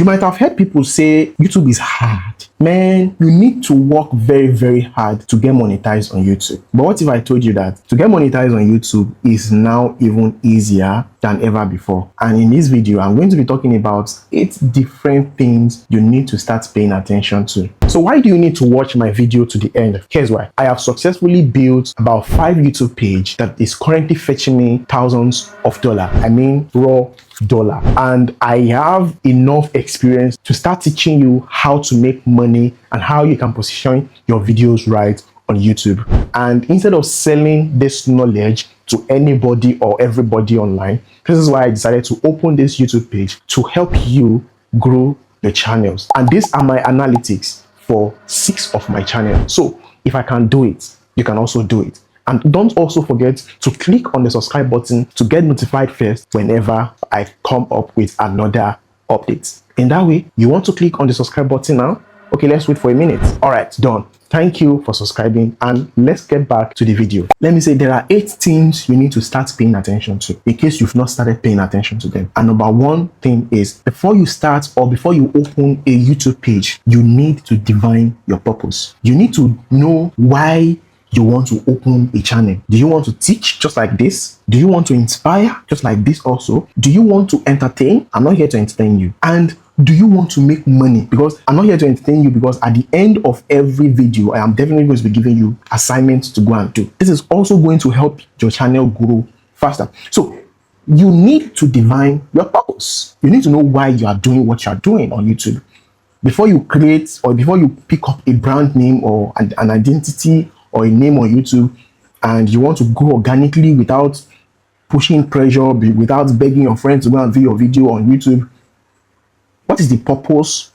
You might have heard people say YouTube is hard. Man, you need to work very, very hard to get monetized on YouTube. But what if I told you that to get monetized on YouTube is now even easier than ever before? And in this video, I'm going to be talking about 8 different things you need to start paying attention to. So why do you need to watch my video to the end? Here's why. I have successfully built about 5 YouTube page that is currently fetching me thousands of dollars. I mean, raw dollar. And I have enough experience to start teaching you how to make money and how you can position your videos right on YouTube. And instead of selling this knowledge to anybody or everybody online, this is why I decided to open this YouTube page to help you grow your channels. And these are my analytics for 6 of my channels. So if I can do it, you can also do it. And don't also forget to click on the subscribe button to get notified first whenever I come up with another update. In that way, you want to click on the subscribe button now? Okay, let's wait for a minute. All right, done. Thank you for subscribing, and let's get back to the video. Let me say there are 8 things you need to start paying attention to in case you've not started paying attention to them. And number 1 thing is, before you start or before you open a YouTube page, you need to define your purpose. You need to know why you want to open a channel. Do you want to teach just like this? Do you want to inspire just like this also? Do you want to entertain? I'm not here to entertain you. And do you want to make money? Because I'm not here to entertain you, because at the end of every video, I am definitely going to be giving you assignments to go and do. This is also going to help your channel grow faster. So you need to define your purpose. You need to know why you are doing what you are doing on YouTube. Before you create or before you pick up a brand name or an identity or a name on YouTube, and you want to grow organically without pushing pressure, without begging your friends to go and view your video on YouTube, what is the purpose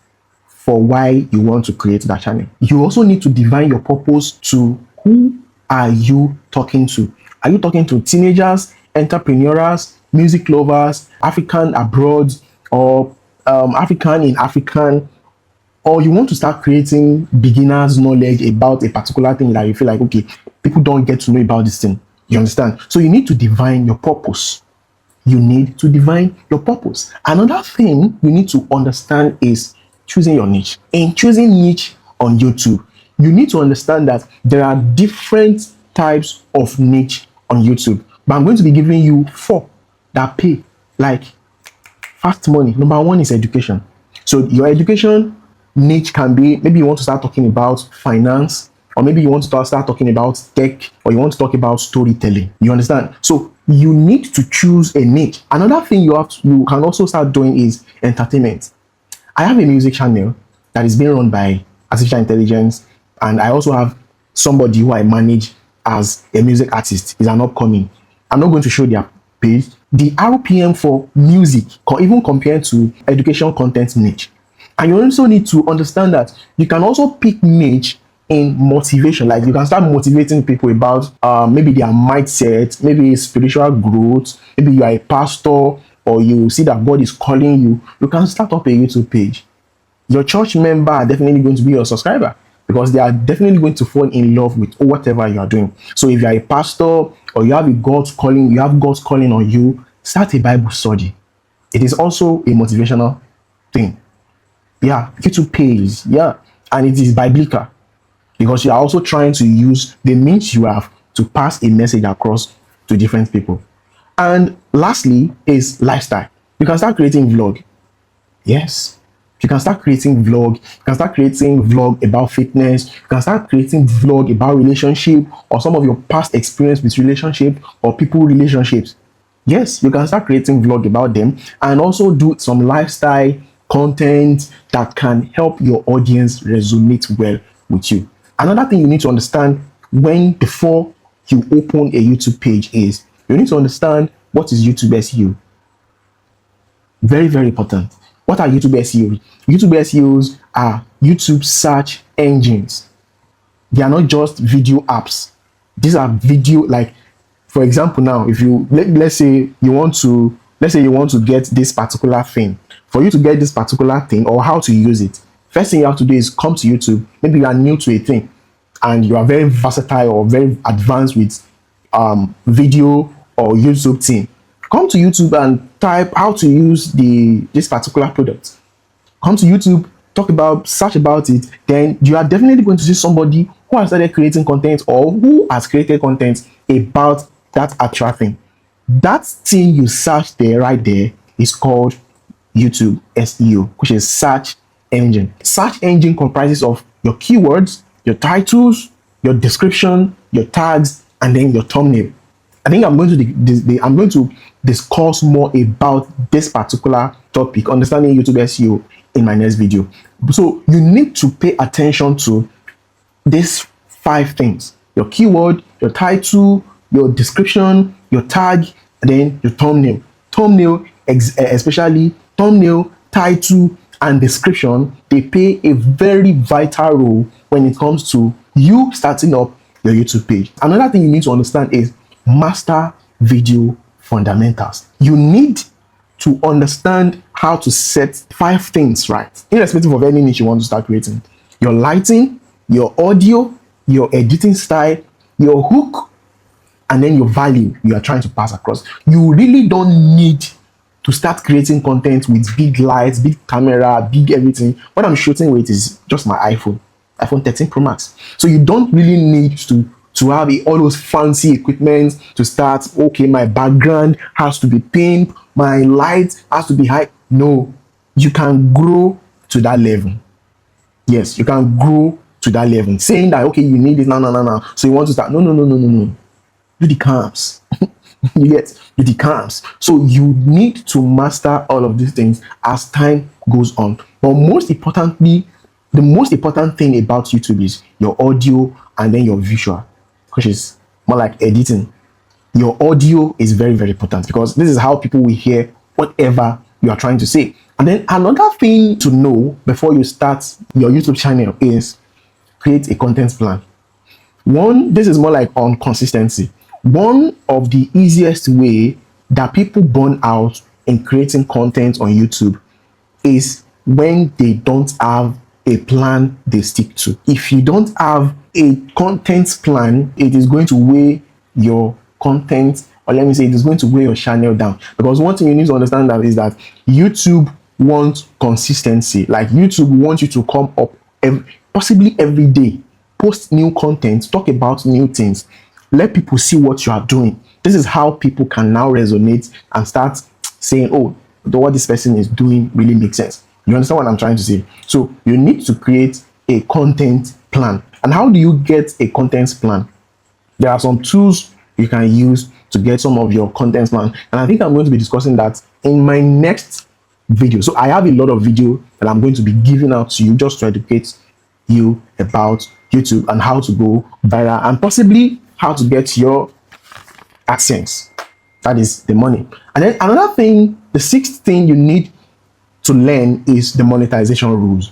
for why you want to create that channel? You also need to define your purpose to who are you talking to. Are you talking to teenagers, entrepreneurs, music lovers, African abroad, or African in African? Or you want to start creating beginners knowledge about a particular thing that you feel like, okay, people don't get to know about this thing. You understand? So you need to define your purpose. You need to define your purpose. Another thing you need to understand is choosing your niche. In choosing niche on YouTube, you need to understand that there are different types of niche on YouTube. But I'm going to be giving you 4 that pay like fast money. Number 1 is education. So your education niche can be, maybe you want to start talking about finance, or maybe you want to start talking about tech, or you want to talk about storytelling. You understand? So you need to choose a niche. Another thing you can also start doing is entertainment. I have a music channel that is being run by artificial intelligence, and I also have somebody who I manage as a music artist. Is an upcoming. I'm not going to show their page. The RPM for music, even compared to education content niche. And you also need to understand that you can also pick niche in motivation. Like you can start motivating people about maybe their mindset, maybe spiritual growth, maybe you are a pastor or you see that God is calling you. You can start up a YouTube page. Your church member are definitely going to be your subscriber, because they are definitely going to fall in love with whatever you are doing. So if you are a pastor or you have God's calling on you, start a Bible study. It is also a motivational thing. Yeah, YouTube pays, yeah, and it is biblical, because you are also trying to use the means you have to pass a message across to different people. And lastly is lifestyle. You can start creating vlog. Yes, you can start creating vlog. You can start creating vlog about fitness. You can start creating vlog about relationship, or some of your past experience with relationship or people relationships. Yes, you can start creating vlog about them, and also do some lifestyle content that can help your audience resonate well with you. Another thing you need to understand before you open a YouTube page is you need to understand what is YouTube SEO. Very, very important. What are YouTube SEOs? YouTube SEOs are YouTube search engines. They are not just video apps. These are video, like for example, now if you let's say you want to get this particular thing. For you to get this particular thing or how to use it, first thing you have to do is come to YouTube. Maybe you are new to a thing and you are very versatile or very advanced with video or YouTube thing. Come to YouTube and type how to use this particular product. come to YouTube, search about it, then you are definitely going to see somebody who has started creating content or who has created content about that actual thing. That thing you search there, right there, is called YouTube SEO, which is search engine. Search engine comprises of your keywords, your titles, your description, your tags, and then your thumbnail. I think I'm going to discuss more about this particular topic, understanding YouTube SEO, in my next video. So you need to pay attention to these 5 things: your keyword, your title, your description, your tag, and then your thumbnail. Especially thumbnail, title, and description, they play a very vital role when it comes to you starting up your YouTube page. Another thing you need to understand is master video fundamentals. You need to understand how to set 5 things right, irrespective of any niche you want to start creating: your lighting, your audio, your editing style, your hook, and then your value you are trying to pass across. You really don't need to start creating content with big lights, big camera, big everything. What I'm shooting with is just my iPhone 13 Pro Max. So you don't really need to have all those fancy equipment to start. Okay, my background has to be pink, my light has to be high. No, you can grow to that level. Yes, you can grow to that level. Saying that, okay, you need it now. So you want to start. No. Do the cams. You get the cams. So you need to master all of these things as time goes on. But most importantly, the most important thing about YouTube is your audio and then your visual, which is more like editing. Your audio is very, very important because this is how people will hear whatever you are trying to say. And then another thing to know before you start your YouTube channel is create a content plan. This is more like on consistency. One of the easiest way that people burn out in creating content on YouTube is when they don't have a plan they stick to. If you don't have a content plan, it is going to weigh your content, or let me say, it is going to weigh your channel down. Because one thing you need to understand that is that YouTube wants consistency. Like YouTube wants you to come up possibly every day, post new content, talk about new things, let people see what you are doing. This is how people can now resonate and start saying, oh, what this person is doing really makes sense. You understand what I'm trying to say? So you need to create a content plan. And how do you get a content plan? There are some tools you can use to get some of your content plan. And I think I'm going to be discussing that in my next video. So I have a lot of video that I'm going to be giving out to you just to educate you about YouTube and how to go viral and possibly how to get your AdSense. That is the money. And then another thing, the 6th thing you need to learn is the monetization rules.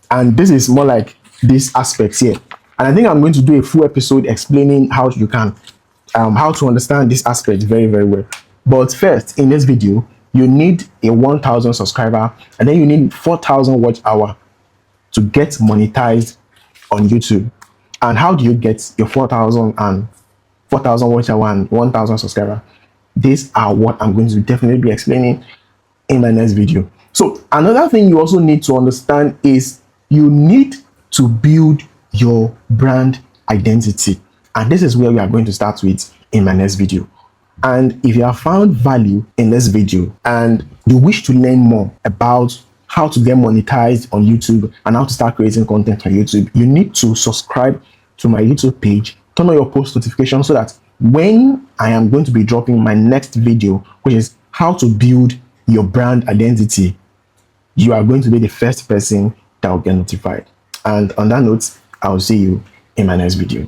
And this is more like these aspects here. And I think I'm going to do a full episode explaining how you can, how to understand this aspect very, very well. But first, in this video, you need a 1,000 subscriber and then you need 4,000 watch hour to get monetized on YouTube. And how do you get your 4,000 watch hour and 1,000 subscriber? These are what I'm going to definitely be explaining in my next video. So another thing you also need to understand is you need to build your brand identity. And this is where we are going to start with in my next video. And if you have found value in this video and you wish to learn more about how to get monetized on YouTube and how to start creating content on YouTube, you need to subscribe to my YouTube page, turn on your post notifications so that when I am going to be dropping my next video, which is how to build your brand identity, you are going to be the first person that will get notified. And on that note, I will see you in my next video.